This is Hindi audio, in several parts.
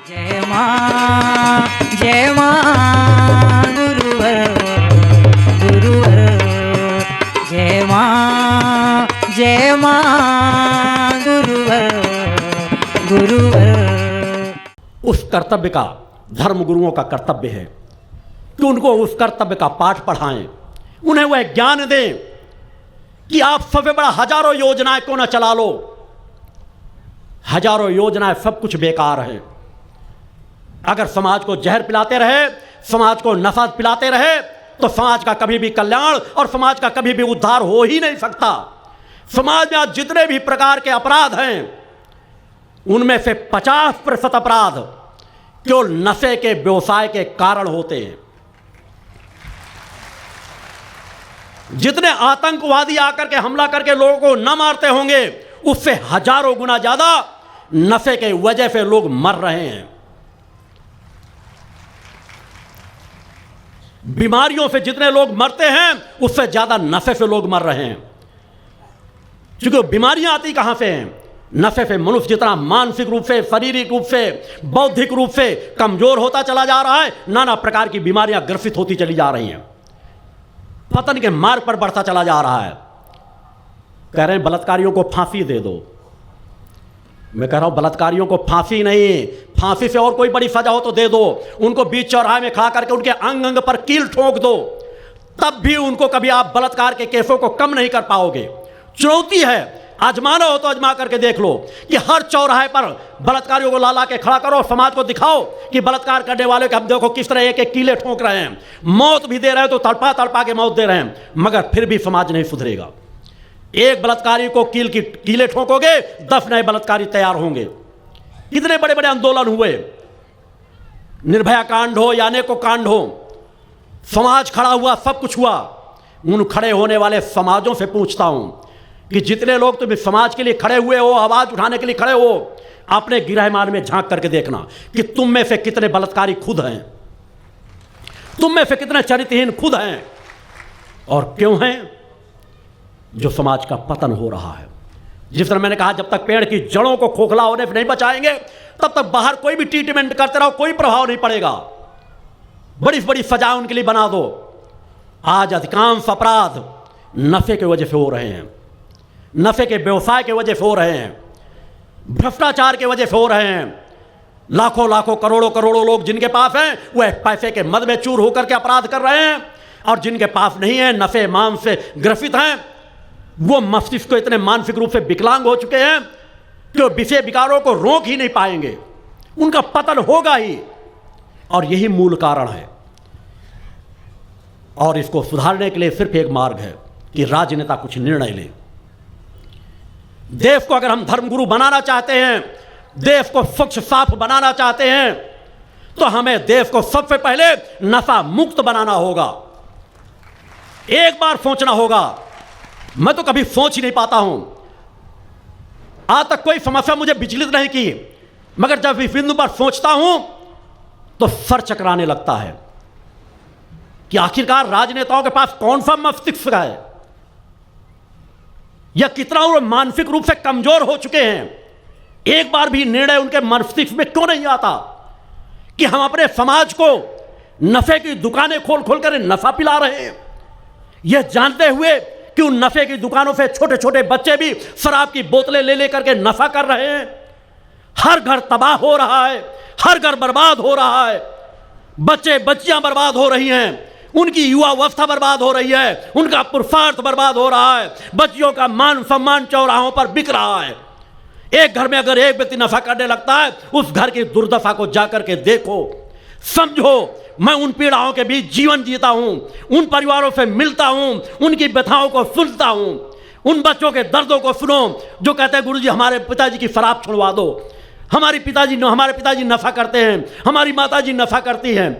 जय मां गुरुवर गुरुवर जय मां गुरुवर गुरुवर। उस कर्तव्य का धर्म गुरुओं का कर्तव्य है कि उनको उस कर्तव्य का पाठ पढ़ाएं, उन्हें वह ज्ञान दें कि आप सबसे बड़ा हजारों योजनाएं क्यों ना चला लो, हजारों योजनाएं सब कुछ बेकार है। अगर समाज को जहर पिलाते रहे, समाज को नशा पिलाते रहे तो समाज का कभी भी कल्याण और समाज का कभी भी उद्धार हो ही नहीं सकता। समाज में आज जितने भी प्रकार के अपराध हैं उनमें से 50% अपराध केवल नशे के व्यवसाय के कारण होते हैं। जितने आतंकवादी आकर के हमला करके लोगों को न मारते होंगे उससे हजारों गुना ज्यादा नशे के वजह से लोग मर रहे हैं। बीमारियों से जितने लोग मरते हैं उससे ज्यादा नशे से लोग मर रहे हैं। क्योंकि बीमारियां आती कहां से हैं? नशे से मनुष्य जितना मानसिक रूप से, शारीरिक रूप से, बौद्धिक रूप से कमजोर होता चला जा रहा है, नाना प्रकार की बीमारियां ग्रसित होती चली जा रही हैं, पतन के मार्ग पर बढ़ता चला जा रहा है। कह रहे हैं बलात्कारियों को फांसी दे दो। मैं कह रहा हूं बलात्कारियों को फांसी नहीं, फांसी से और कोई बड़ी सजा हो तो दे दो। उनको बीच चौराहे में खड़ा करके उनके अंग अंग पर कील ठोक दो, तब भी उनको कभी आप बलात्कार के केसों को कम नहीं कर पाओगे। चुनौती है, आजमाना हो तो आजमा करके देख लो कि हर चौराहे पर बलात्कारियों को ला ला के खड़ा करो, समाज को दिखाओ कि बलात्कार करने वाले के हम देखो किस तरह एक एक कीले ठोक रहे हैं, मौत भी दे रहे हैं तो तड़पा तड़पा के मौत दे रहे हैं, मगर फिर भी समाज नहीं सुधरेगा। एक बलात्कारी को कीले ठोकोगे 10 नए बलात्कारी तैयार होंगे। कितने बड़े बड़े आंदोलन हुए, निर्भया कांड हो या अनेकों कांड हो, समाज खड़ा हुआ, सब कुछ हुआ। उन खड़े होने वाले समाजों से पूछता हूं कि जितने लोग तुम समाज के लिए खड़े हुए हो, आवाज उठाने के लिए खड़े हो, अपने गिरहमान में झांक करके देखना कि तुम में से कितने बलात्कारी खुद हैं, तुम में से कितने चरित्रहीन खुद हैं, और क्यों हैं? जो समाज का पतन हो रहा है। जिस तरह मैंने कहा, जब तक पेड़ की जड़ों को खोखला होने से नहीं बचाएंगे तब तक बाहर कोई भी ट्रीटमेंट करते रहो, कोई प्रभाव नहीं पड़ेगा। बड़ी बड़ी सजा उनके लिए बना दो। आज अधिकांश अपराध नशे की वजह से हो रहे हैं, नशे के व्यवसाय के वजह से हो रहे हैं, भ्रष्टाचार के वजह से हो रहे हैं। लाखों लाखों करोड़ों करोड़ों लोग जिनके पास हैं वह पैसे के मद में चूर होकर के अपराध कर रहे हैं, और जिनके पास नहीं है, नशे मांस से ग्रसित हैं, वो मस्तिष्क को इतने मानसिक रूप से विकलांग हो चुके हैं कि वो विषय विकारों को रोक ही नहीं पाएंगे, उनका पतन होगा ही। और यही मूल कारण है। और इसको सुधारने के लिए सिर्फ एक मार्ग है कि राजनेता कुछ निर्णय लें। देश को अगर हम धर्मगुरु बनाना चाहते हैं, देश को स्वच्छ साफ बनाना चाहते हैं, तो हमें देश को सबसे पहले नशा मुक्त बनाना होगा। एक बार सोचना होगा। मैं तो कभी सोच ही नहीं पाता हूं, आज तक कोई समस्या मुझे विचलित नहीं की, मगर जब इस बिंदु पर सोचता हूं तो सर चकराने लगता है कि आखिरकार राजनेताओं के पास कौन सा मस्तिष्क है, या कितना वो मानसिक रूप से कमजोर हो चुके हैं। एक बार भी निर्णय उनके मस्तिष्क में क्यों नहीं आता कि हम अपने समाज को नशे की दुकानें खोल खोल कर नशा पिला रहे हैं, यह जानते हुए कि उन नशे की दुकानों से छोटे छोटे बच्चे भी शराब की बोतलें ले लेकर के नशा कर रहे हैं। हर घर तबाह हो रहा है, हर घर बर्बाद हो रहा है, बच्चे बच्चियां बर्बाद हो रही हैं, उनकी युवा अवस्था बर्बाद हो रही है, उनका पुरुषार्थ बर्बाद हो रहा है, बच्चियों का मान सम्मान चौराहों पर बिक रहा है। एक घर में अगर एक व्यक्ति नशा करने लगता है, उस घर की दुर्दशा को जाकर के देखो, समझो। मैं उन पीड़ाओं के बीच जीवन जीता हूं, उन परिवारों से मिलता हूं, उनकी व्यथाओं को सुनता हूं, उन बच्चों के दर्दों को सुनो जो कहते हैं गुरुजी हमारे पिताजी की शराब छुड़वा दो, हमारे पिताजी नशा करते हैं, हमारी माताजी नशा करती हैं,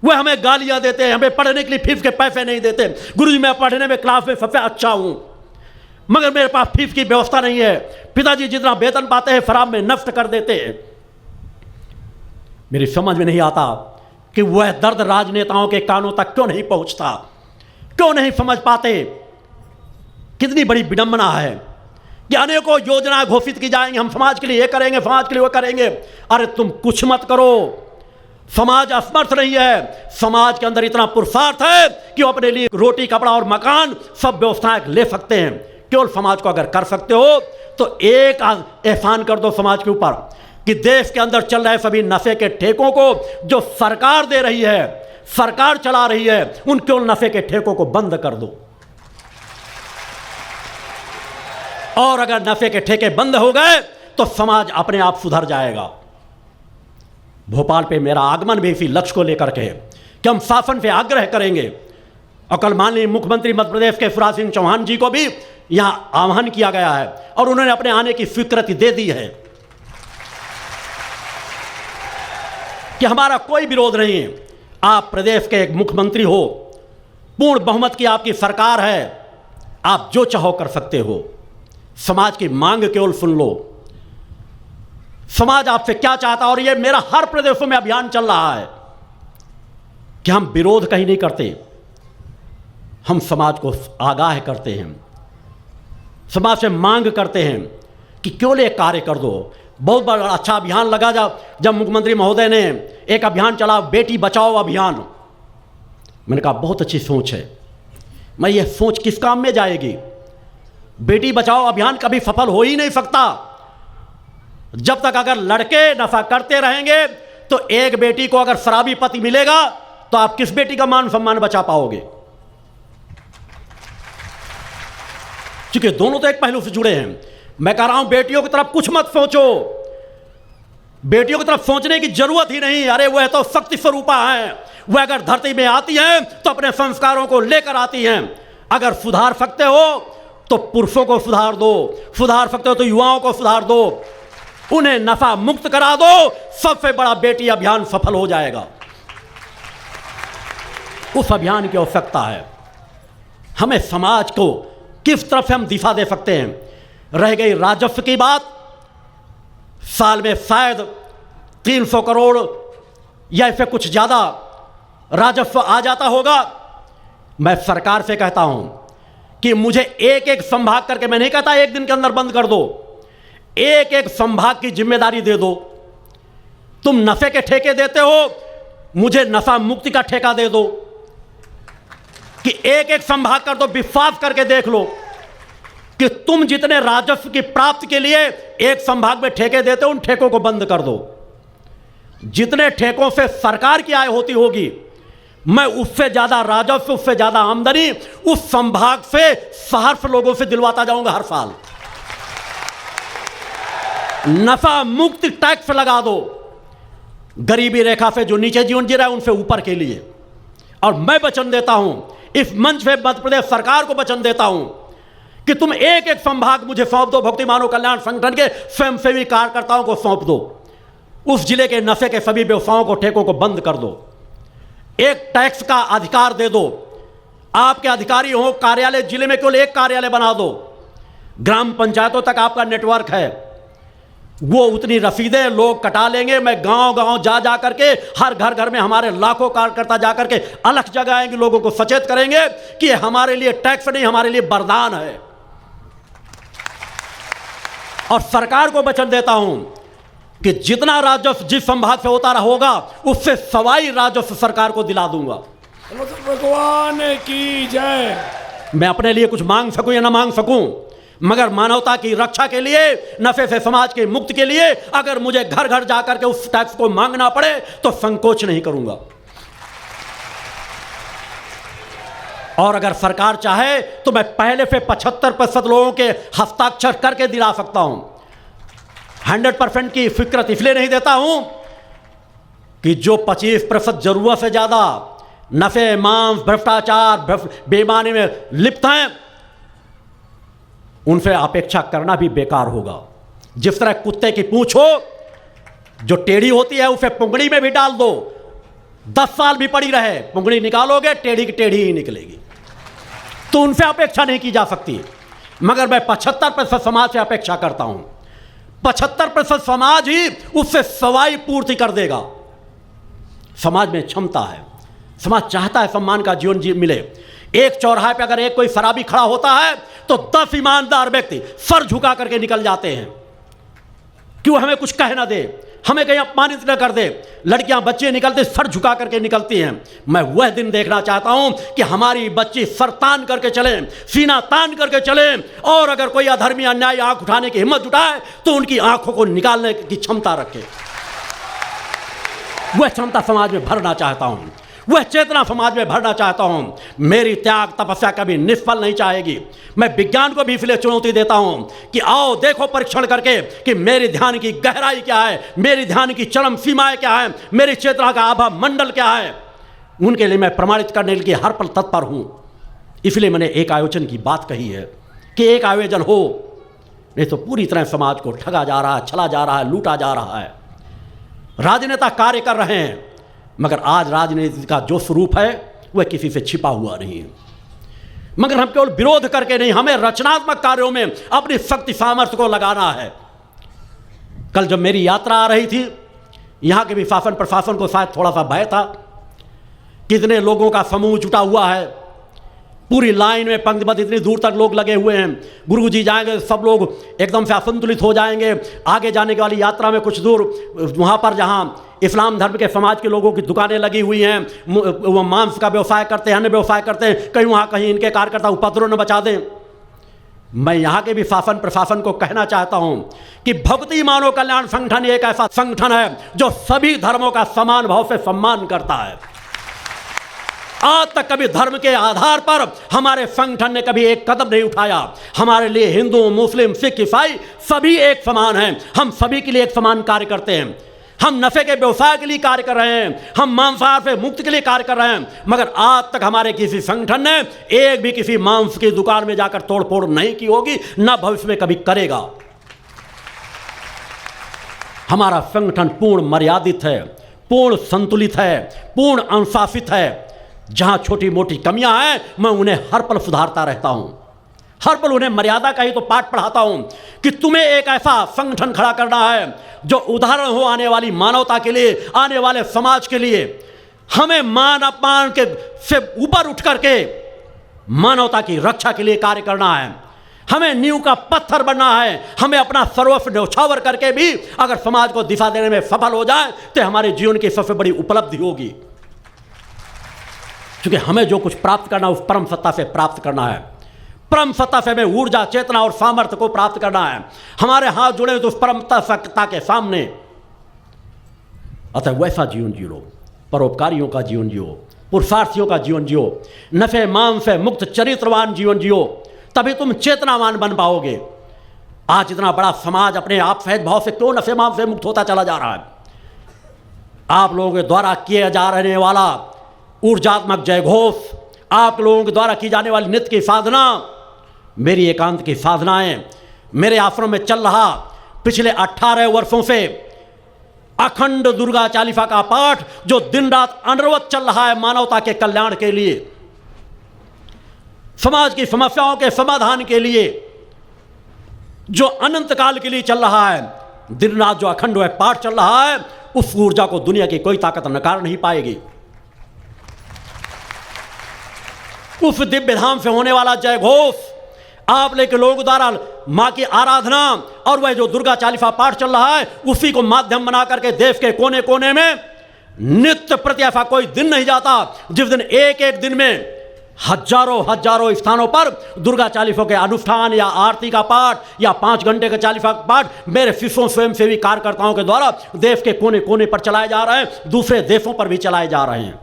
वह हमें गालियां देते हैं, हमें पढ़ने के लिए फीस के पैसे नहीं देते। गुरुजी मैं पढ़ने में क्लास में सबसे अच्छा हूं, मगर मेरे पास फीस की व्यवस्था नहीं है, पिताजी जितना वेतन पाते हैं शराब में नष्ट कर देते हैं। मेरी समझ में नहीं आता कि वह दर्द राजनेताओं के कानों तक क्यों नहीं पहुंचता, क्यों नहीं समझ पाते। कितनी बड़ी विडंबना है कि अनेकों योजनाएं घोषित की जाएंगी, हम समाज के लिए ये करेंगे, समाज के लिए वो करेंगे। अरे तुम कुछ मत करो, समाज असमर्थ नहीं है। समाज के अंदर इतना पुरुषार्थ है कि वो अपने लिए रोटी, कपड़ा और मकान सब व्यवस्थाएं ले सकते हैं। केवल समाज को अगर कर सकते हो तो एक एहसान कर दो समाज के ऊपर कि देश के अंदर चल रहे सभी नशे के ठेकों को जो सरकार दे रही है, सरकार चला रही है, उन केवल नशे के ठेकों को बंद कर दो। और अगर नशे के ठेके बंद हो गए तो समाज अपने आप सुधर जाएगा। भोपाल पे मेरा आगमन भी इसी लक्ष्य को लेकर के कि हम शासन से आग्रह करेंगे, और कल माननीय मुख्यमंत्री मध्य प्रदेश के शिवराज सिंह चौहान जी को भी यहां आह्वान किया गया है और उन्होंने अपने आने की स्वीकृति दे दी है कि हमारा कोई विरोध नहीं है। आप प्रदेश के एक मुख्यमंत्री हो, पूर्ण बहुमत की आपकी सरकार है, आप जो चाहो कर सकते हो। समाज की मांग केवल सुन लो, समाज आपसे क्या चाहता। और ये मेरा हर प्रदेशों में अभियान चल रहा है कि हम विरोध कहीं नहीं करते, हम समाज को आगाह करते हैं, समाज से मांग करते हैं कि क्यों ले कार्य कर दो। बहुत बड़ा अच्छा अभियान लगा जब मुख्यमंत्री महोदय ने एक अभियान चला, बेटी बचाओ अभियान। मैंने कहा बहुत अच्छी सोच है, मैं ये सोच किस काम में जाएगी। बेटी बचाओ अभियान कभी सफल हो ही नहीं सकता जब तक अगर लड़के नशा करते रहेंगे। तो एक बेटी को अगर शराबी पति मिलेगा तो आप किस बेटी का मान सम्मान बचा पाओगे, क्योंकि दोनों तो एक पहलू से जुड़े हैं। मैं कह रहा हूं बेटियों की तरफ कुछ मत सोचो, बेटियों की तरफ सोचने की जरूरत ही नहीं। अरे वह तो शक्ति स्वरूपा है, वह अगर धरती में आती हैं तो अपने संस्कारों को लेकर आती हैं। अगर सुधार सकते हो तो पुरुषों को सुधार दो, सुधार सकते हो तो युवाओं को सुधार दो, उन्हें नशा मुक्त करा दो, सबसे बड़ा बेटी अभियान सफल हो जाएगा। उस अभियान की आवश्यकता है। हमें समाज को किस तरफ से हम दिशा दे सकते हैं। रह गई राजस्व की बात, साल में शायद 300 करोड़ या इससे कुछ ज़्यादा राजस्व आ जाता होगा। मैं सरकार से कहता हूं कि मुझे एक एक संभाग करके, मैं नहीं कहता एक दिन के अंदर बंद कर दो, एक एक संभाग की जिम्मेदारी दे दो। तुम नशे के ठेके देते हो, मुझे नशा मुक्ति का ठेका दे दो कि एक एक संभाग कर दो। विश्वास करके देख लो कि तुम जितने राजस्व की प्राप्ति के लिए एक संभाग में ठेके देते हो, उन ठेकों को बंद कर दो। जितने ठेकों से सरकार की आय होती होगी, मैं उससे ज्यादा राजस्व, उससे ज्यादा आमदनी उस संभाग से सहर्ष लोगों से दिलवाता जाऊंगा हर साल। नशा मुक्त टैक्स लगा दो, गरीबी रेखा से जो नीचे जीवन जी रहा है उनसे ऊपर के लिए। और मैं वचन देता हूं, इस मंच पे मध्य प्रदेश सरकार को वचन देता हूं कि तुम एक एक संभाग मुझे सौंप दो, भक्ति मानव कल्याण संगठन के स्वयंसेवी कार्यकर्ताओं को सौंप दो। उस जिले के नशे के सभी व्यवसायों को, ठेकों को बंद कर दो। एक टैक्स का अधिकार दे दो। आपके अधिकारी हो, कार्यालय जिले में केवल एक कार्यालय बना दो। ग्राम पंचायतों तक आपका नेटवर्क है, वो उतनी रसीदें लोग कटा लेंगे। मैं गांव गांव जा करके, हर घर घर में हमारे लाखों कार्यकर्ता जा करके अलग जगाएंगे, लोगों को सचेत करेंगे कि ये हमारे लिए टैक्स नहीं, हमारे लिए वरदान है। और सरकार को वचन देता हूं कि जितना राजस्व जिस संभाग से होता रहा होगा, उससे सवाई राजस्व सरकार को दिला दूंगा। भगवान की जय। मैं अपने लिए कुछ मांग सकूं या ना मांग सकूं, मगर मानवता की रक्षा के लिए, नशे से समाज के मुक्ति के लिए अगर मुझे घर घर जाकर के उस टैक्स को मांगना पड़े तो संकोच नहीं करूंगा। और अगर सरकार चाहे तो मैं पहले से 75% लोगों के हस्ताक्षर करके दिला सकता हूं। 100% की स्वीकृति इसलिए नहीं देता हूं कि जो 25% जरूरत से ज्यादा नशे, मांस, भ्रष्टाचार, बेईमानी में लिप्त हैं, उनसे अपेक्षा करना भी बेकार होगा। जिस तरह कुत्ते की पूंछ हो जो टेढ़ी होती है, उसे पुंगड़ी में भी डाल दो, 10 साल भी पड़ी रहे, पुंगड़ी निकालोगे टेढ़ी की टेढ़ी ही निकलेगी। तो उनसे अपेक्षा नहीं की जा सकती। मगर मैं 75% समाज से अपेक्षा करता हूं। 75% समाज ही उससे सवाई पूर्ति कर देगा। समाज में क्षमता है, समाज चाहता है सम्मान का जीवन मिले। एक चौराहे पे अगर एक कोई शराबी खड़ा होता है तो 10 ईमानदार व्यक्ति सर झुका करके निकल जाते हैं, क्यों? हमें कुछ कह ना दे, हमें कहीं अपमानित न कर दे। लड़कियां बच्चे निकलते सर झुका करके निकलती हैं। मैं वह दिन देखना चाहता हूं कि हमारी बच्ची सर तान करके चले, सीना तान करके चले, और अगर कोई अधर्मी अन्याय आंख उठाने की हिम्मत जुटाए तो उनकी आंखों को निकालने की क्षमता रखे। वह क्षमता समाज में भरना चाहता हूं, वह चेतना समाज में भरना चाहता हूं। मेरी त्याग तपस्या कभी निष्फल नहीं चाहेगी। मैं विज्ञान को भी इसलिए चुनौती देता हूं कि आओ देखो परीक्षण करके कि मेरे ध्यान की गहराई क्या है, मेरी ध्यान की चरम सीमाएं क्या है, मेरी चेतना का आभा मंडल क्या है। उनके लिए मैं प्रमाणित करने के लिए हर पल तत्पर हूं। इसलिए मैंने एक आयोजन की बात कही है कि एक आयोजन हो, नहीं तो पूरी तरह समाज को ठगा जा रहा है, छला जा रहा है, लूटा जा रहा है। राजनेता कार्य कर रहे हैं, मगर आज राजनीति का जो स्वरूप है वह किसी से छिपा हुआ नहीं है। मगर हम केवल विरोध करके नहीं, हमें रचनात्मक कार्यों में अपनी शक्ति सामर्थ्य को लगाना है। कल जब मेरी यात्रा आ रही थी, यहां के भी शासन प्रशासन को शायद थोड़ा सा भय था, कितने लोगों का समूह जुटा हुआ है, पूरी लाइन में पंक्तिबद्ध इतनी दूर तक लोग लगे हुए हैं। गुरुजी जाएंगे, सब लोग एकदम से असंतुलित हो जाएंगे। आगे जाने वाली यात्रा में कुछ दूर वहाँ पर जहाँ इस्लाम धर्म के समाज के लोगों की दुकानें लगी हुई हैं, वो मांस का व्यवसाय करते हैं, अन्य व्यवसाय करते हैं, कहीं वहाँ कहीं इनके कार्यकर्ता उपद्रव न बचा दें। मैं यहाँ के भी शासन प्रशासन को कहना चाहता हूँ कि भक्ति मानव कल्याण संगठन एक ऐसा संगठन है जो सभी धर्मों का समान भाव से सम्मान करता है। आज तक कभी धर्म के आधार पर हमारे संगठन ने कभी एक कदम नहीं उठाया। हमारे लिए हिंदू, मुस्लिम, सिख, ईसाई सभी एक समान हैं। हम सभी के लिए एक समान कार्य करते हैं। हम नशे के व्यवसाय के लिए कार्य कर रहे हैं, हम मांसाहार से मुक्ति के लिए कार्य कर रहे हैं, मगर आज तक हमारे किसी संगठन ने एक भी किसी मांस की दुकान में जाकर तोड़फोड़ नहीं की होगी, न भविष्य में कभी करेगा। हमारा संगठन पूर्ण मर्यादित है, पूर्ण संतुलित है, पूर्ण अनुशासित है। जहां छोटी मोटी कमियां हैं मैं उन्हें हर पल सुधारता रहता हूं, हर पल उन्हें मर्यादा का ही तो पाठ पढ़ाता हूं कि तुम्हें एक ऐसा संगठन खड़ा करना है जो उदाहरण हो आने वाली मानवता के लिए, आने वाले समाज के लिए। हमें मान अपमान के से ऊपर उठ करके मानवता की रक्षा के लिए कार्य करना है। हमें नींव का पत्थर बनना है। हमें अपना सर्वस्व न्यौछावर करके भी अगर समाज को दिशा देने में सफल हो जाए तो हमारे जीवन की सबसे बड़ी उपलब्धि होगी। क्योंकि हमें जो कुछ प्राप्त करना है उस परम सत्ता से प्राप्त करना है। परम सत्ता से हमें ऊर्जा, चेतना और सामर्थ्य को प्राप्त करना है। हमारे हाथ जुड़े तो उस परम सत्ता के सामने। अतः वैसा जीवन जियो, परोपकारियों का जीवन जियो, पुरुषार्थियों का जीवन जियो, नफे मान से मुक्त चरित्रवान जीवन जियो, तभी तुम चेतनावान बन पाओगे। आज इतना बड़ा समाज अपने आप सहज भाव से क्यों नफे मान से मुक्त होता चला जा रहा है? आप लोगों के द्वारा किए जा रहने वाला ऊर्जात्मक जय घोष, आप लोगों के द्वारा की जाने वाली नित्य की साधना, मेरी एकांत की साधनाएं, मेरे आश्रम में चल रहा पिछले 18 वर्षों से अखंड दुर्गा चालीसा का पाठ जो दिन रात अनवरत चल रहा है मानवता के कल्याण के लिए, समाज की समस्याओं के समाधान के लिए, जो अनंत काल के लिए चल रहा है, दिन रात जो अखंड वह पाठ चल रहा है, उस ऊर्जा को दुनिया की कोई ताकत नकार नहीं पाएगी। उस दिव्य धाम से होने वाला जय घोष, आप लेके लोगों द्वारा मां की आराधना और वह जो दुर्गा चालीसा पाठ चल रहा है, उसी को माध्यम बना करके देश के कोने कोने में नित्य प्रति ऐसा कोई दिन नहीं जाता जिस दिन एक एक दिन में हजारों स्थानों पर दुर्गा चालीसों के अनुष्ठान या आरती का पाठ या 5 घंटे का चालीसा का पाठ मेरे शिष्यों स्वयंसेवी कार्यकर्ताओं के द्वारा देश के कोने कोने पर चलाए जा रहे हैं, दूसरे देशों पर भी चलाए जा रहे हैं।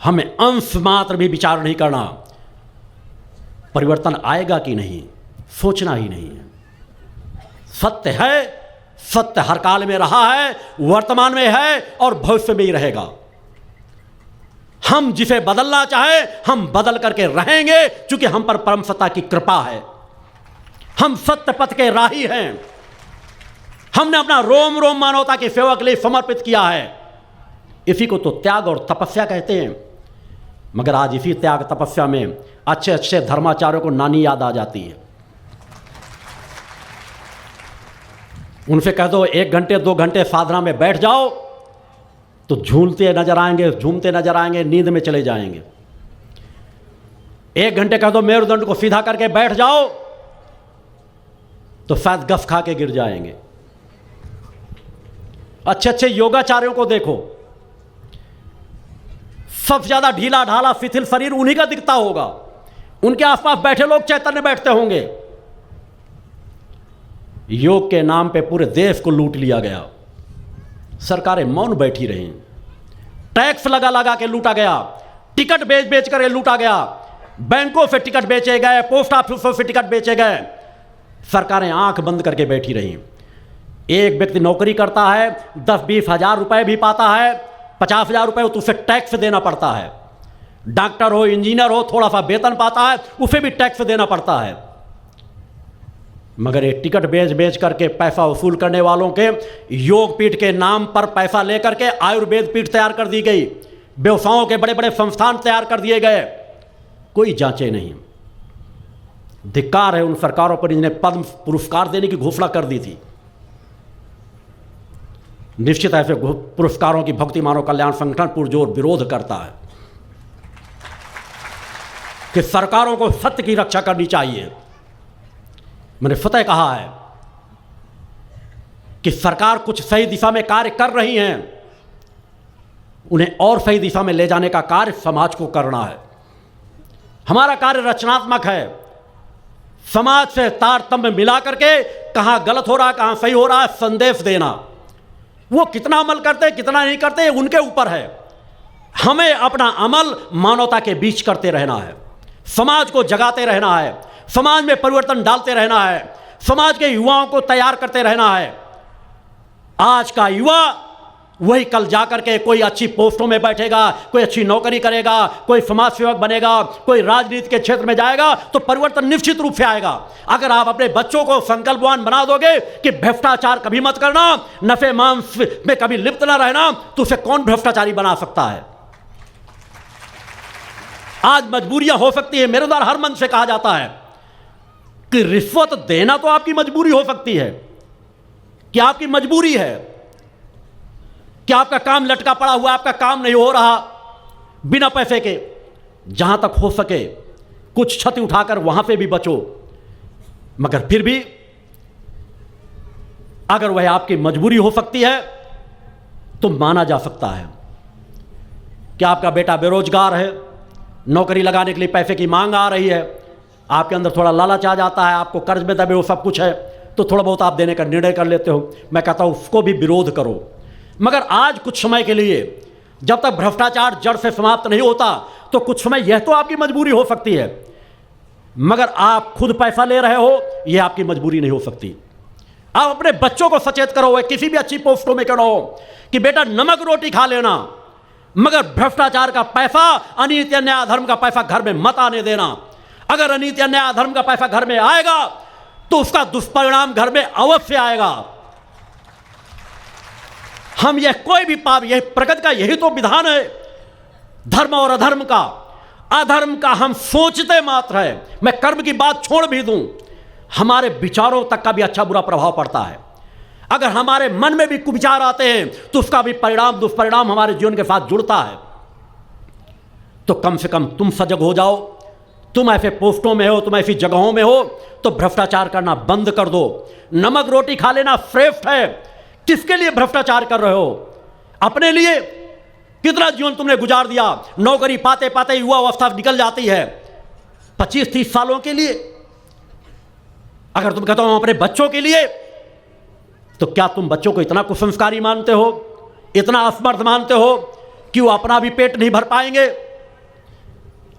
हमें अंश मात्र भी विचार नहीं करना, परिवर्तन आएगा कि नहीं सोचना ही नहीं है। सत्य है, सत्य हर काल में रहा है, वर्तमान में है और भविष्य में ही रहेगा। हम जिसे बदलना चाहे हम बदल करके रहेंगे, क्योंकि हम पर परम सत्ता की कृपा है। हम सत्य पथ के राही हैं। हमने अपना रोम रोम मानवता की सेवा के लिए समर्पित किया है। इसी को तो त्याग और तपस्या कहते हैं। मगर आज इसी त्याग तपस्या में अच्छे अच्छे धर्माचार्यों को नानी याद आ जाती है। उनसे कह दो 1 घंटे 2 घंटे साधना में बैठ जाओ, तो झूलते नजर आएंगे, झूमते नजर आएंगे, नींद में चले जाएंगे। 1 घंटे कह दो मेरुदंड को सीधा करके बैठ जाओ तो शायद गफ खा के गिर जाएंगे। अच्छे अच्छे योगाचार्यों को देखो, सबसे ज्यादा ढीला ढाला शिथिल शरीर उन्हीं का दिखता होगा, उनके आसपास बैठे लोग चैतन्य बैठते होंगे। योग के नाम पे पूरे देश को लूट लिया गया, सरकारें मौन बैठी रही, टैक्स लगा लगा के लूटा गया, टिकट बेच बेच कर लूटा गया, बैंकों से टिकट बेचे गए, पोस्ट ऑफिसों से टिकट बेचे गए, सरकारें आंख बंद करके बैठी रही। एक व्यक्ति नौकरी करता है, 10-20 हजार रुपए भी पाता है, 50 हजार रुपए तो उसे टैक्स देना पड़ता है। डॉक्टर हो, इंजीनियर हो, थोड़ा सा वेतन पाता है, उसे भी टैक्स देना पड़ता है। मगर ये टिकट बेच बेच करके पैसा वसूल करने वालों के योग पीठ के नाम पर पैसा लेकर के आयुर्वेद पीठ तैयार कर दी गई, व्यवसायों के बड़े बड़े संस्थान तैयार कर दिए गए, कोई जांचे नहीं। धिक्कार है उन सरकारों पर जिन्हें पद्म पुरस्कार देने की घोषणा कर दी थी। निश्चित ऐसे पुरस्कारों की भक्ति मानव कल्याण संगठन पुरजोर विरोध करता है कि सरकारों को सत्य की रक्षा करनी चाहिए। मैंने स्वतः कहा है कि सरकार कुछ सही दिशा में कार्य कर रही हैं, उन्हें और सही दिशा में ले जाने का कार्य समाज को करना है। हमारा कार्य रचनात्मक है, समाज से तारतम्य मिला करके कहां गलत हो रहा है, कहां सही हो रहा है, संदेश देना। वो कितना अमल करते कितना नहीं करते उनके ऊपर है, हमें अपना अमल मानवता के बीच करते रहना है, समाज को जगाते रहना है, समाज में परिवर्तन डालते रहना है, समाज के युवाओं को तैयार करते रहना है। आज का युवा वही कल जाकर के कोई अच्छी पोस्टों में बैठेगा, कोई अच्छी नौकरी करेगा, कोई समाज सेवक बनेगा, कोई राजनीति के क्षेत्र में जाएगा तो परिवर्तन निश्चित रूप से आएगा। अगर आप अपने बच्चों को संकल्पवान बना दोगे कि भ्रष्टाचार कभी मत करना, नफे मांस में कभी लिप्त ना रहना, तो उसे कौन भ्रष्टाचारी बना सकता है? आज मजबूरियां हो सकती है, मेरे द्वारा हर मन से कहा जाता है कि रिश्वत देना तो आपकी मजबूरी हो सकती है, क्या आपकी मजबूरी है कि आपका काम लटका पड़ा हुआ, आपका काम नहीं हो रहा बिना पैसे के। जहां तक हो सके कुछ क्षति उठाकर वहां पे भी बचो, मगर फिर भी अगर वह आपकी मजबूरी हो सकती है तो माना जा सकता है। क्या आपका बेटा बेरोजगार है, नौकरी लगाने के लिए पैसे की मांग आ रही है, आपके अंदर थोड़ा लालच आ जाता है, आपको कर्ज में दबे हो सब कुछ है, तो थोड़ा बहुत आप देने का निर्णय कर लेते हो। मैं कहता हूं उसको भी विरोध करो, मगर आज कुछ समय के लिए, जब तक भ्रष्टाचार जड़ से समाप्त नहीं होता, तो कुछ समय यह तो आपकी मजबूरी हो सकती है, मगर आप खुद पैसा ले रहे हो यह आपकी मजबूरी नहीं हो सकती। आप अपने बच्चों को सचेत करो, किसी भी अच्छी पोस्टों में करो कि बेटा नमक रोटी खा लेना, मगर भ्रष्टाचार का पैसा, अनीति अन्याय अधर्म का पैसा घर में मत आने देना। अगर अनीति अन्याय अधर्म का पैसा घर में आएगा तो उसका दुष्परिणाम घर में अवश्य आएगा। हम यह कोई भी पाप, यह प्रकृति का यही तो विधान है धर्म और अधर्म का। अधर्म का हम सोचते मात्र है, मैं कर्म की बात छोड़ भी दूं, हमारे विचारों तक का भी अच्छा बुरा प्रभाव पड़ता है। अगर हमारे मन में भी कुविचार आते हैं तो उसका भी परिणाम दुष्परिणाम हमारे जीवन के साथ जुड़ता है। तो कम से कम तुम सजग हो जाओ। तुम ऐसे पोस्टों में हो, तुम ऐसी जगहों में हो तो भ्रष्टाचार करना बंद कर दो। नमक रोटी खा लेना श्रेष्ठ है। किसके लिए भ्रष्टाचार कर रहे हो? अपने लिए। कितना जीवन तुमने गुजार दिया, नौकरी पाते पाते युवा अवस्था निकल जाती है, 25-30 सालों के लिए। अगर तुम कहते हो अपने बच्चों के लिए, तो क्या तुम बच्चों को इतना कुसंस्कारी मानते हो, इतना असमर्थ मानते हो कि वो अपना भी पेट नहीं भर पाएंगे?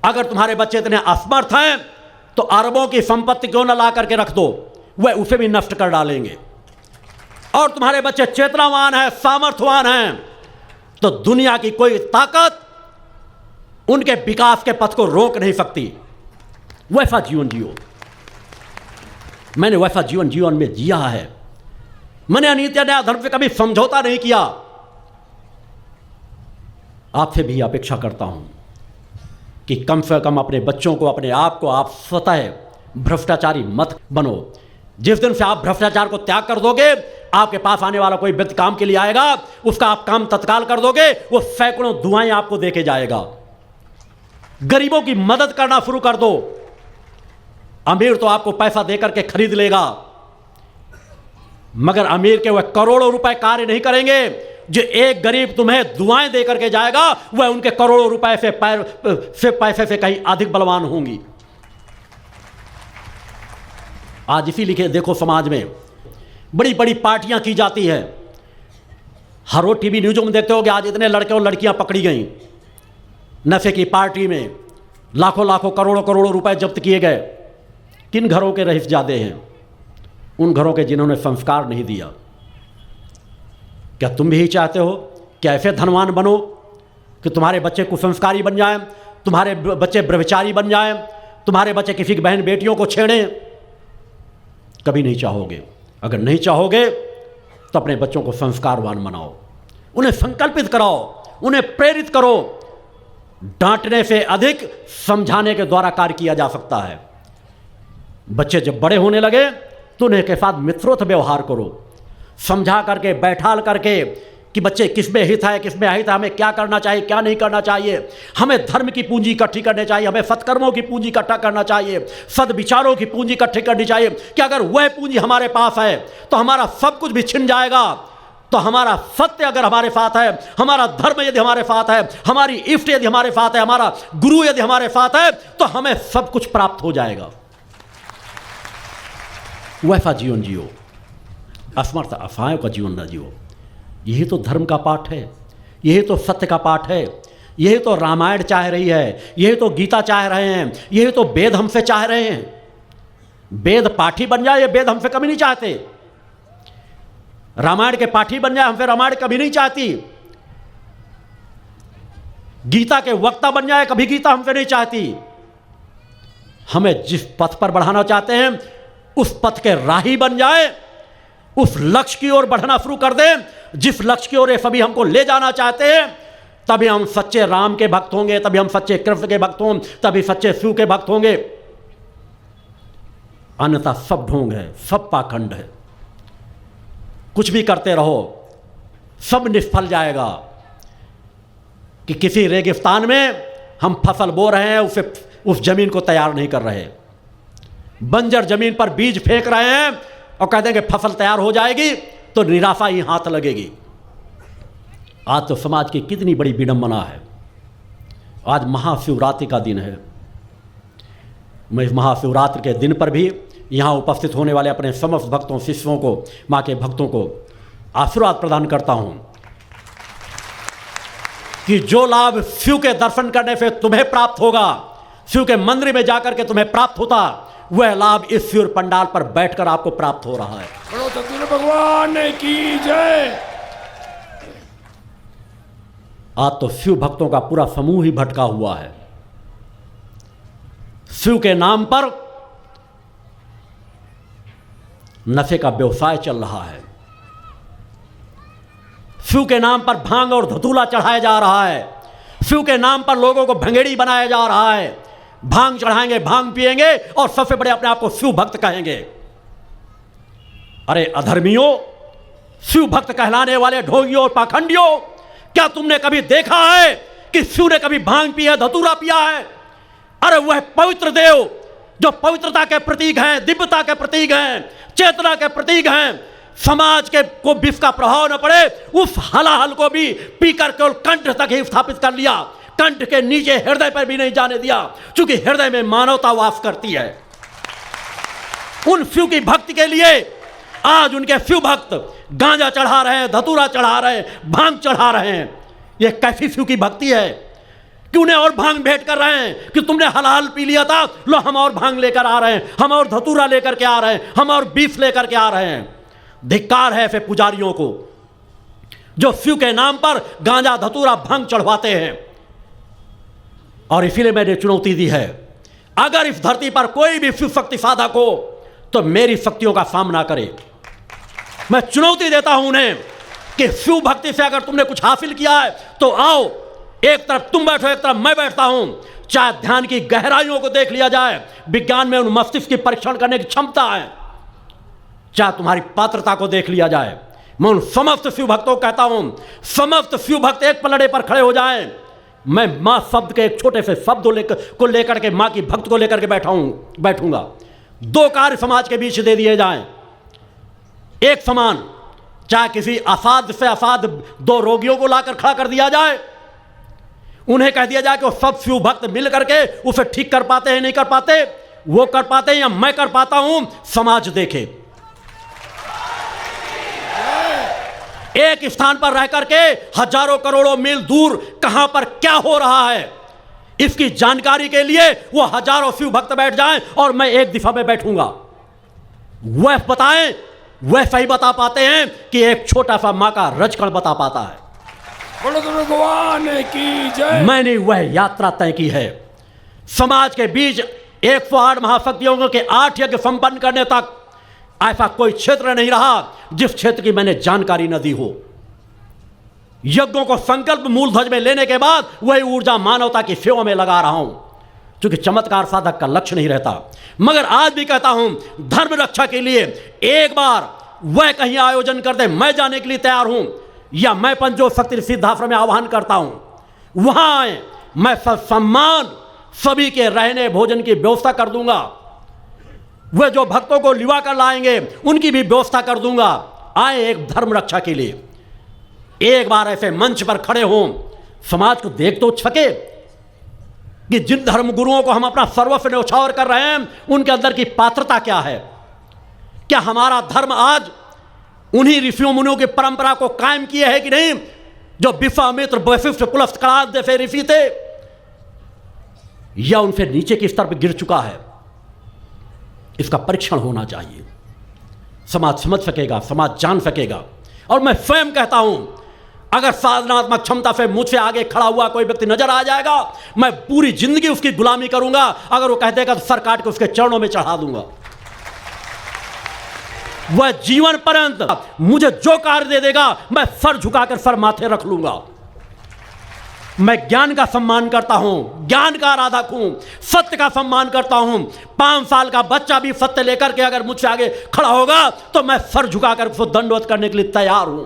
अगर तुम्हारे बच्चे इतने असमर्थ हैं तो अरबों की संपत्ति क्यों न ला करके रख दो, वह उसे भी नष्ट कर डालेंगे। और तुम्हारे बच्चे चेतनावान हैं, सामर्थ्यवान हैं, तो दुनिया की कोई ताकत उनके विकास के पथ को रोक नहीं सकती। वैसा जीवन जियो। मैंने वैसा जीवन में जिया है। मैंने अनीति अन्याय धर्म से कभी समझौता नहीं किया। आपसे भी अपेक्षा करता हूं कि कम से कम अपने बच्चों को, अपने आप को आप स्वतः भ्रष्टाचारी मत बनो। जिस दिन से आप भ्रष्टाचार को त्याग कर दोगे, आपके पास आने वाला कोई व्यक्ति काम के लिए आएगा, उसका आप काम तत्काल कर दोगे, वो सैकड़ों दुआएं आपको देके जाएगा। गरीबों की मदद करना शुरू कर दो। अमीर तो आपको पैसा देकर के खरीद लेगा, मगर अमीर के वह करोड़ों रुपए कार्य नहीं करेंगे। जो एक गरीब तुम्हें दुआएं देकर के जाएगा, वह उनके करोड़ों रुपए से पैसे से कहीं अधिक बलवान होंगी। आज इसीलिए देखो समाज में बड़ी बड़ी पार्टियां की जाती है। हर रोज टीवी न्यूज़ों में देखते हो कि आज इतने लड़के और लड़कियां पकड़ी गई नशे की पार्टी में, लाखों लाखों करोड़ों करोड़ों रुपए जब्त किए गए। किन घरों के रईसजादे हैं? उन घरों के जिन्होंने संस्कार नहीं दिया। क्या तुम भी चाहते हो कि ऐसे धनवान बनो कि तुम्हारे बच्चे कुसंस्कारी बन जाएं, तुम्हारे बच्चे ब्रह्मचारी बन जाएं, तुम्हारे बच्चे किसी की बहन बेटियों को छेड़ें? कभी नहीं चाहोगे। अगर नहीं चाहोगे तो अपने बच्चों को संस्कारवान बनाओ, उन्हें संकल्पित कराओ, उन्हें प्रेरित करो। डांटने से अधिक समझाने के द्वारा कार्य किया जा सकता है। बच्चे जब बड़े होने लगे तो उन्हें के साथ मित्रोत व्यवहार करो, समझा करके, बैठाल करके कि बच्चे किसमें हित है, किसमें अहित है, हमें क्या करना चाहिए, क्या नहीं करना चाहिए। हमें धर्म की पूंजी इकट्ठी करनी चाहिए, हमें सत्कर्मों की पूंजी इकट्ठा करना चाहिए, सद्विचारों की पूंजी इकट्ठी करनी चाहिए। कि अगर वह पूंजी हमारे पास है तो हमारा सब कुछ भी छिन जाएगा। तो हमारा सत्य अगर हमारे साथ है, हमारा धर्म यदि हमारे साथ है, हमारी इष्ट यदि हमारे साथ है, हमारा गुरु यदि हमारे साथ है, तो हमें सब कुछ प्राप्त हो जाएगा। वैसा जीवन जियो, असमर्थ असहायों का जीवन न जियो। यही तो धर्म का पाठ है, यही तो सत्य का पाठ है, यही तो रामायण चाह रही है, यही तो गीता चाह रहे हैं, यही तो वेद हमसे चाह रहे हैं। वेद पाठी बन जाए, ये वेद हमसे कभी नहीं चाहते। रामायण के पाठी बन जाए, हमसे रामायण कभी नहीं चाहती। गीता के वक्ता बन जाए, कभी गीता हमसे नहीं चाहती। हमें जिस पथ पर बढ़ाना चाहते हैं उस पथ के राही बन जाए, उस लक्ष्य की ओर बढ़ना शुरू कर दें जिस लक्ष्य की ओर ये सभी हमको ले जाना चाहते हैं। तभी हम सच्चे राम के भक्त होंगे, तभी हम सच्चे कृष्ण के भक्त होंगे, तभी सच्चे शिव के भक्त होंगे। अन्यथा सब ढोंग है, सब पाखंड है। कुछ भी करते रहो, सब निष्फल जाएगा। कि किसी रेगिस्तान में हम फसल बो रहे हैं, उस जमीन को तैयार नहीं कर रहे, बंजर जमीन पर बीज फेंक रहे हैं और कह देंगे फसल तैयार हो जाएगी, तो निराशा ही हाथ लगेगी। आज तो समाज की कितनी बड़ी विडंबना है। आज महाशिवरात्रि का दिन है। मैं इस महाशिवरात्रि के दिन पर भी यहाँ उपस्थित होने वाले अपने समस्त भक्तों, शिष्यों को, माँ के भक्तों को आशीर्वाद प्रदान करता हूँ कि जो लाभ शिव के दर्शन करने से तुम्हें प्राप्त होगा, शिव के मंदिर में जाकर के तुम्हें प्राप्त होता, वह लाभ इस शिव पंडाल पर बैठकर आपको प्राप्त हो रहा है। बोलो सतगुरु भगवान की जय। आज तो शिव भक्तों का पूरा समूह ही भटका हुआ है। शिव के नाम पर नशे का व्यवसाय चल रहा है। शिव के नाम पर भांग और धतूला चढ़ाया जा रहा है। शिव के नाम पर लोगों को भंगेड़ी बनाया जा रहा है। भांग चढ़ाएंगे, भांग पिएंगे और सबसे बड़े अपने आप को शिव भक्त कहेंगे। अरे अधर्मियों, शिव भक्त कहलाने वाले ढोंगियों और पाखंडियों, क्या तुमने कभी देखा है कि शिव ने कभी भांग पिया, धतूरा पिया है? अरे वह पवित्र देव जो पवित्रता के प्रतीक हैं, दिव्यता के प्रतीक हैं, चेतना के प्रतीक हैं, समाज के को विष का प्रभाव न पड़े, उस हलाहल को भी पीकर केवल कंठ तक ही स्थापित कर लिया, कंठ के नीचे हृदय पर भी नहीं जाने दिया, क्योंकि हृदय में मानवता वास करती है। उन शिव की भक्ति के लिए आज उनके शिव भक्त गांजा चढ़ा रहे हैं, धतूरा चढ़ा रहे हैं, भांग चढ़ा रहे हैं। यह कैसी शिव की भक्ति है कि उन्हें और भांग भेंट कर रहे हैं कि तुमने हलाल पी लिया था, लो हम और भांग लेकर आ रहे हैं, हम और धतूरा लेकर के आ रहे हैं, हम और बीफ लेकर के आ रहे हैं। धिक्कार है ऐसे पुजारियों को जो शिव के नाम पर गांजा, धतूरा, भांग चढ़वाते हैं। और इसीलिए मैंने चुनौती दी है, अगर इस धरती पर कोई भी शिव शक्ति साधक हो तो मेरी शक्तियों का सामना करे। मैं चुनौती देता हूं उन्हें कि शिव भक्ति से अगर तुमने कुछ हासिल किया है तो आओ, एक तरफ तुम बैठो, एक तरफ मैं बैठता हूं, चाहे ध्यान की गहराइयों को देख लिया जाए। विज्ञान में उन मस्तिष्क की परीक्षण करने की क्षमता है। चाहे तुम्हारी पात्रता को देख लिया जाए। मैं उन समस्त शिव भक्तों को कहता हूं, समस्त शिव भक्त एक पलड़े पर खड़े हो जाएं। मैं मां शब्द के एक छोटे से शब्द को लेकर के, मां की भक्त को लेकर के बैठूंगा। 2 कार्य समाज के बीच दे दिए जाएं, एक समान। चाहे किसी असाध्य से असाध्य 2 रोगियों को लाकर खड़ा कर दिया जाए, उन्हें कह दिया जाए कि वो सब शिव भक्त मिल करके उसे ठीक कर पाते हैं, नहीं कर पाते, वो कर पाते हैं या मैं कर पाता हूं, समाज देखे। एक स्थान पर रह करके हजारों करोड़ों मील दूर कहां पर क्या हो रहा है, इसकी जानकारी के लिए वो हजारों शिव भक्त बैठ जाएं और मैं एक दिशा में बैठूंगा। वह बताएं, वह सही बता पाते हैं कि एक छोटा सा मां का रजकण बता पाता है। बोलो तो भगवान की जय। मैंने वह यात्रा तय की है। समाज के बीच 108 महाशक्तियों के 8 यज्ञ संपन्न करने तक ऐसा कोई क्षेत्र नहीं रहा जिस क्षेत्र की मैंने जानकारी न दी हो। यज्ञों को संकल्प मूलध्वज में लेने के बाद वही ऊर्जा मानवता की सेवा में लगा रहा हूं, क्योंकि चमत्कार साधक का लक्ष्य नहीं रहता। मगर आज भी कहता हूं, धर्म रक्षा के लिए एक बार वह कहीं आयोजन कर दे, मैं जाने के लिए तैयार हूं, या मैं पंचोत शक्ति सिद्धाश्रम में आह्वान करता हूं, वहां आए, मैं सम्मान सभी के रहने भोजन की व्यवस्था कर दूंगा। वह जो भक्तों को लिवा कर लाएंगे उनकी भी व्यवस्था कर दूंगा। आए एक धर्म रक्षा के लिए, एक बार ऐसे मंच पर खड़े हों, समाज को देख तो सके कि जिन धर्म गुरुओं को हम अपना सर्वस्व न्यौछावर कर रहे हैं उनके अंदर की पात्रता क्या है। क्या हमारा धर्म आज उन्हीं ऋषियों मुनियों की परंपरा को कायम किए है कि नहीं, जो विश्वामित्र, वशिष्ठ, पुलस्त, कणाद जैसे ऋषि थे, या उनसे नीचे के स्तर पर गिर चुका है। इसका परीक्षण होना चाहिए। समाज समझ सकेगा, समाज जान सकेगा। और मैं स्वयं कहता हूं, अगर साधनात्मक क्षमता से मुझसे आगे खड़ा हुआ कोई व्यक्ति नजर आ जाएगा, मैं पूरी जिंदगी उसकी गुलामी करूंगा। अगर वो कह देगा तो सर काट के उसके चरणों में चढ़ा दूंगा। वह जीवन पर्यंत मुझे जो कार्य दे देगा मैं सर झुकाकर सर माथे रख लूंगा। मैं ज्ञान का सम्मान करता हूं, ज्ञान का आराधक हूं, सत्य का सम्मान करता हूं। 5 साल का बच्चा भी सत्य लेकर के अगर मुझसे आगे खड़ा होगा तो मैं सर झुकाकर उसको दंडवत करने के लिए तैयार हूं।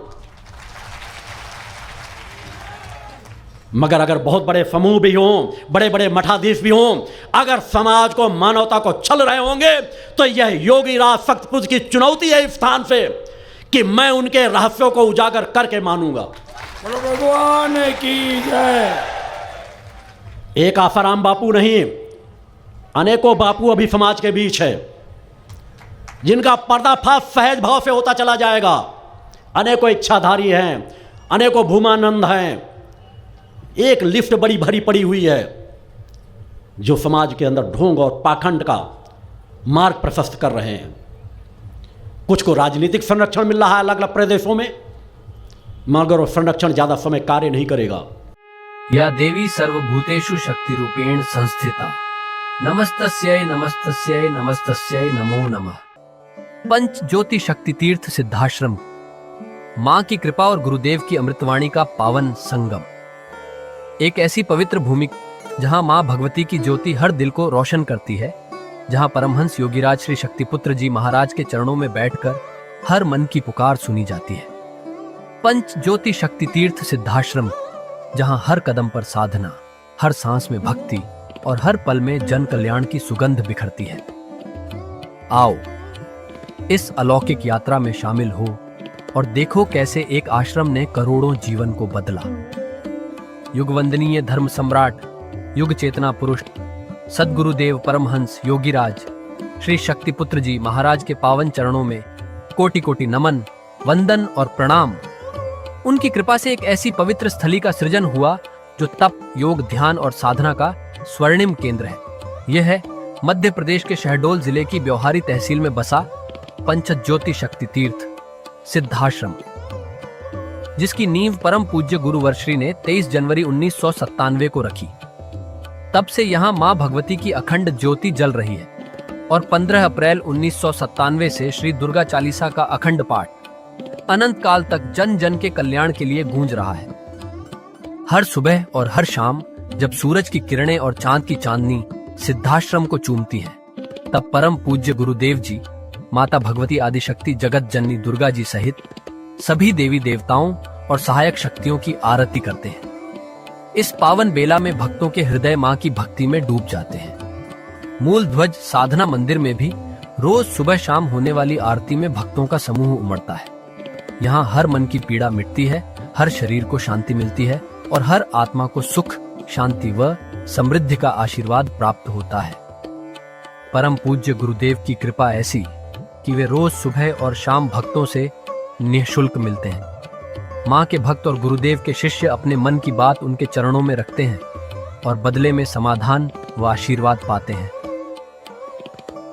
मगर अगर बहुत बड़े समूह भी हों, बड़े बड़े मठाधीश भी हों, अगर समाज को, मानवता को छल रहे होंगे, तो यह योगी राज शक्तिपुंज की चुनौती है इस स्थान से कि मैं उनके रहस्यों को उजागर करके मानूंगा। बोलो भगवान की जय। एक आसाराम बापू नहीं, अनेकों बापू अभी समाज के बीच है, जिनका पर्दाफाश सहज भाव से होता चला जाएगा। अनेकों इच्छाधारी हैं, अनेकों भूमानंद हैं। एक लिफ्ट बड़ी भरी पड़ी हुई है जो समाज के अंदर ढोंग और पाखंड का मार्ग प्रशस्त कर रहे हैं। कुछ को राजनीतिक संरक्षण मिल रहा है अलग अलग प्रदेशों में, मगर वो संरक्षण ज्यादा समय कार्य नहीं करेगा। या देवी सर्वभूतेषु शक्ति रूपेण संस्थिता नमस्तस्यै नमस्तस्यै नमस्तस्यै नमो नमः। पंच ज्योति शक्ति तीर्थ सिद्धाश्रम, मां की कृपा और गुरुदेव की अमृतवाणी का पावन संगम। एक ऐसी पवित्र भूमि जहां मां भगवती की ज्योति हर दिल को रोशन करती है, जहां परमहंस योगीराज श्री शक्तिपुत्र जी महाराज के चरणों में बैठकर हर मन की पुकार सुनी जाती है। पंच ज्योति शक्ति तीर्थ सिद्धाश्रम, जहां हर कदम पर साधना, हर सांस में भक्ति और हर पल में जन कल्याण की सुगंध बिखरती है। आओ इस अलौकिक यात्रा में शामिल हो और देखो कैसे एक आश्रम ने करोड़ों जीवन को बदला। युगवंदनीय धर्म सम्राट, युग चेतना पुरुष सद्गुरुदेव परमहंस योगीराज श्री शक्तिपुत्र जी महाराज के पावन चरणों में कोटि कोटि नमन, वंदन और प्रणाम। उनकी कृपा से एक ऐसी पवित्र स्थली का सृजन हुआ जो तप, योग, ध्यान और साधना का स्वर्णिम केंद्र है। यह है मध्य प्रदेश के शहडोल जिले की ब्योहारी तहसील में बसा पंचज्योति शक्ति तीर्थ सिद्धाश्रम, जिसकी नींव परम पूज्य गुरुवर्श्री ने 23 जनवरी 1997 को रखी। तब से यहाँ मां भगवती की अखंड ज्योति जल रही है और 15 अप्रैल 1997 से श्री दुर्गा चालीसा का अखंड पाठ अनंत काल तक जन जन के कल्याण के लिए गूंज रहा है। हर सुबह और हर शाम जब सूरज की किरणें और चांद की चांदनी सिद्धाश्रम को चूमती है, तब परम पूज्य गुरुदेव जी माता भगवती आदिशक्ति जगत जननी दुर्गा जी सहित सभी देवी देवताओं और सहायक शक्तियों की आरती करते हैं। इस पावन बेला में भक्तों के हृदय मां की भक्ति में डूब जाते हैं। मूल ध्वज साधना मंदिर में भी रोज सुबह शाम होने वाली आरती में भक्तों का समूह उमड़ता है। यहाँ हर मन की पीड़ा मिटती है, हर शरीर को शांति मिलती है और हर आत्मा को सुख, शांति व समृद्धि का आशीर्वाद प्राप्त होता है। परम पूज्य गुरुदेव की कृपा ऐसी कि वे रोज सुबह और शाम भक्तों से निःशुल्क मिलते हैं। मां के भक्त और गुरुदेव के शिष्य अपने मन की बात उनके चरणों में रखते हैं और बदले में समाधान व आशीर्वाद पाते हैं।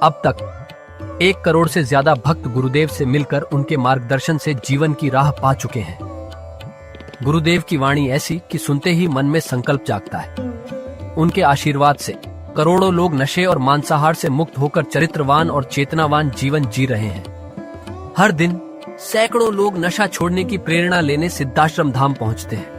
अब तक 1 करोड़ से ज्यादा भक्त गुरुदेव से मिलकर उनके मार्गदर्शन से जीवन की राह पा चुके हैं। गुरुदेव की वाणी ऐसी कि सुनते ही मन में संकल्प जागता है। उनके आशीर्वाद से करोड़ों लोग नशे और मांसाहार से मुक्त होकर चरित्रवान और चेतनावान जीवन जी रहे हैं। हर दिन सैकड़ों लोग नशा छोड़ने की प्रेरणा लेने सिद्धाश्रम धाम पहुंचते हैं।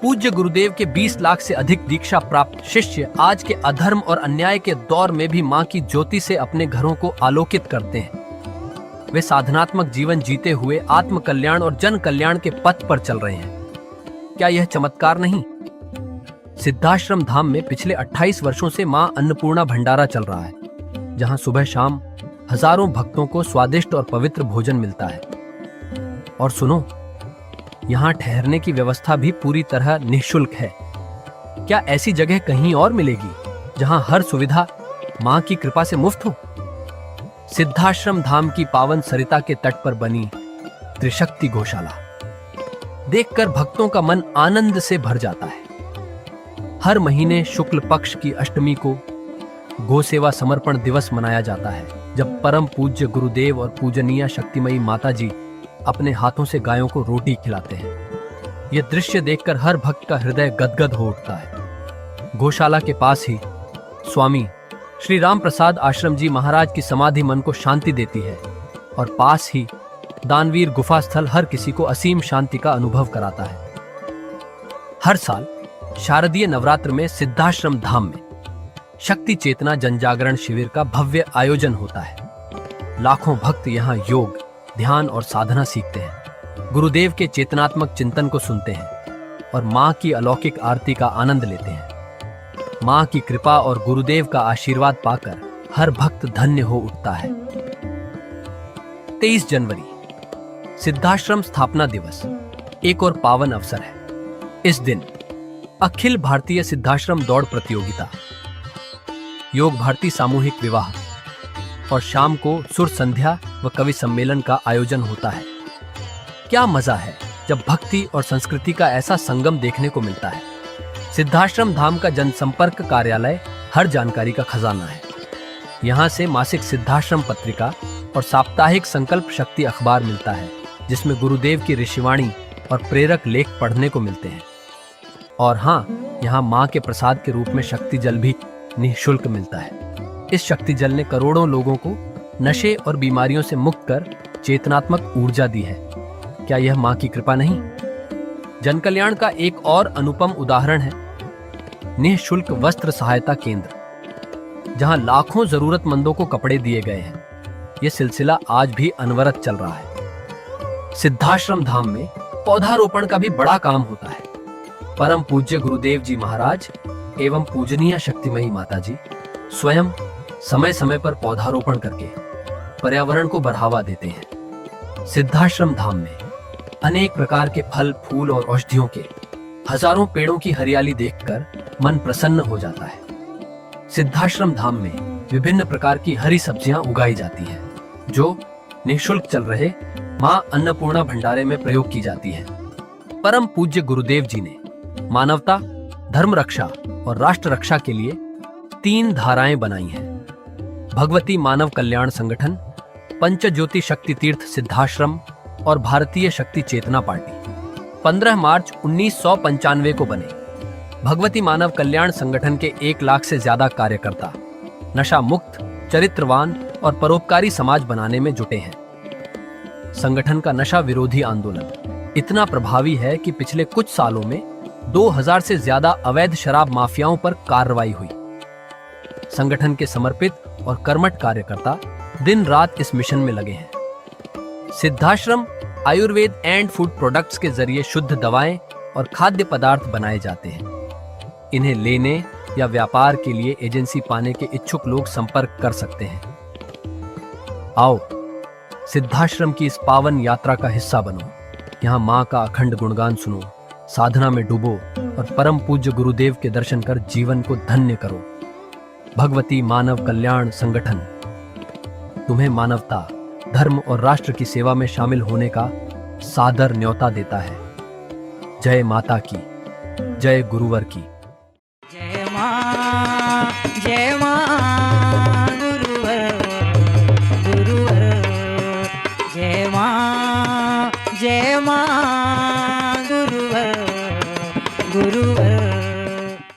पूज्य गुरुदेव के 20 लाख से अधिक दीक्षा प्राप्त शिष्य आज के अधर्म और अन्याय के दौर में भी मां की ज्योति से अपने घरों को आलोकित करते हैं। वे साधनात्मक जीवन जीते हुए आत्म कल्याण और जन कल्याण के पथ पर चल रहे हैं। क्या यह चमत्कार नहीं? सिद्धाश्रम धाम में पिछले 28 वर्षों से मां अन्नपूर्णा भंडारा चल रहा है, जहां सुबह शाम हजारों भक्तों को स्वादिष्ट और पवित्र भोजन मिलता है। और सुनो, यहाँ ठहरने की व्यवस्था भी पूरी तरह निःशुल्क है। क्या ऐसी जगह कहीं और मिलेगी जहां हर सुविधा मां की कृपा से मुफ्त हो? सिद्धाश्रम धाम की पावन सरिता के तट पर बनी त्रिशक्ति गौशाला देखकर भक्तों का मन आनंद से भर जाता है। हर महीने शुक्ल पक्ष की अष्टमी को गौ सेवा समर्पण दिवस मनाया जाता है, जब परम पूज्य गुरुदेव और पूजनीय शक्तिमयी माता जी अपने हाथों से गायों को रोटी खिलाते हैं। यह दृश्य देखकर हर भक्त का हृदय गदगद हो उठता है। गौशाला के पास ही स्वामी श्री राम प्रसाद आश्रम जी महाराज की समाधि मन को शांति देती है और पास ही दानवीर गुफा स्थल हर किसी को असीम शांति का अनुभव कराता है। हर साल शारदीय नवरात्र में सिद्धाश्रम धाम में शक्ति चेतना जनजागरण शिविर का भव्य आयोजन होता है। लाखों भक्त यहाँ योग, ध्यान और साधना सीखते हैं, गुरुदेव के चेतनात्मक चिंतन को सुनते हैं और मां की अलौकिक आरती का आनंद लेते हैं। मां की कृपा और गुरुदेव का आशीर्वाद पाकर हर भक्त धन्य हो उठता है। 23 जनवरी सिद्धाश्रम स्थापना दिवस एक और पावन अवसर है। इस दिन अखिल भारतीय सिद्धाश्रम दौड़ प्रतियोगिता, योग भारती सामूहिक विवाह और शाम को सुर संध्या व कवि सम्मेलन का आयोजन होता है। क्या मजा है जब भक्ति और संस्कृति का ऐसा संगम देखने को मिलता है। सिद्धाश्रम धाम का जनसंपर्क कार्यालय हर जानकारी का खजाना है। यहाँ से मासिक सिद्धाश्रम पत्रिका और साप्ताहिक संकल्प शक्ति अखबार मिलता है, जिसमें गुरुदेव की ऋषिवाणी और प्रेरक लेख पढ़ने को मिलते हैं। और हाँ, यहाँ माँ के प्रसाद के रूप में शक्ति जल भी निःशुल्क मिलता है। इस शक्ति जल ने करोड़ों लोगों को नशे और बीमारियों से मुक्त कर चेतनात्मक ऊर्जा दी है। क्या यह मां की कृपा नहीं? जन कल्याण का एक और अनुपम उदाहरण है निःशुल्क वस्त्र सहायता केंद्र, जहां लाखों जरूरतमंदों को कपड़े दिए गए हैं। यह सिलसिला आज भी अनवरत चल रहा है। सिद्धाश्रम धाम में पौधारोपण का भी बड़ा काम होता है। परम पूज्य गुरुदेव जी महाराज एवं पूजनीय शक्तिमयी माता जी स्वयं समय समय पर पौधारोपण करके पर्यावरण को बढ़ावा देते हैं। सिद्धाश्रम धाम में अनेक प्रकार के फल, फूल और औषधियों के हजारों पेड़ों की हरियाली देखकर मन प्रसन्न हो जाता है। सिद्धाश्रम धाम में विभिन्न प्रकार की हरी सब्जियां उगाई जाती हैं, जो निःशुल्क चल रहे मां अन्नपूर्णा भंडारे में प्रयोग की जाती है। परम पूज्य गुरुदेव जी ने मानवता, धर्म रक्षा और राष्ट्र रक्षा के लिए 3 धाराएं बनाई हैं। भगवती मानव कल्याण संगठन, पंचज्योति शक्ति तीर्थ सिद्धाश्रम और भारतीय शक्ति चेतना पार्टी 15 मार्च 1995 को बने। भगवती मानव कल्याण संगठन के 1 लाख से ज्यादा कार्यकर्ता नशा मुक्त, चरित्रवान और परोपकारी समाज बनाने में जुटे हैं। संगठन का नशा विरोधी आंदोलन इतना प्रभावी है कि पिछले कुछ सालों में 2000 से ज्यादा अवैध शराब माफियाओं पर कार्रवाई हुई। संगठन के समर्पित और कर्मठ कार्यकर्ता दिन रात इस मिशन में लगे हैं। Siddhashram Ayurveda and food products के जरिए शुद्ध दवाएं और खाद्य पदार्थ बनाए जाते हैं। इन्हें लेने या व्यापार के लिए एजेंसी पाने के इच्छुक लोग संपर्क कर सकते हैं। आओ सिद्धाश्रम की इस पावन यात्रा का हिस्सा बनो। यहाँ माँ का अखंड गुणगान सुनो, साधना में डूबो और परम पूज्य गुरुदेव के दर्शन कर जीवन को धन्य करो। भगवती मानव कल्याण संगठन तुम्हें मानवता, धर्म और राष्ट्र की सेवा में शामिल होने का सादर न्योता देता है। जय माता की, जय गुरुवर की। जय मां, जय मां।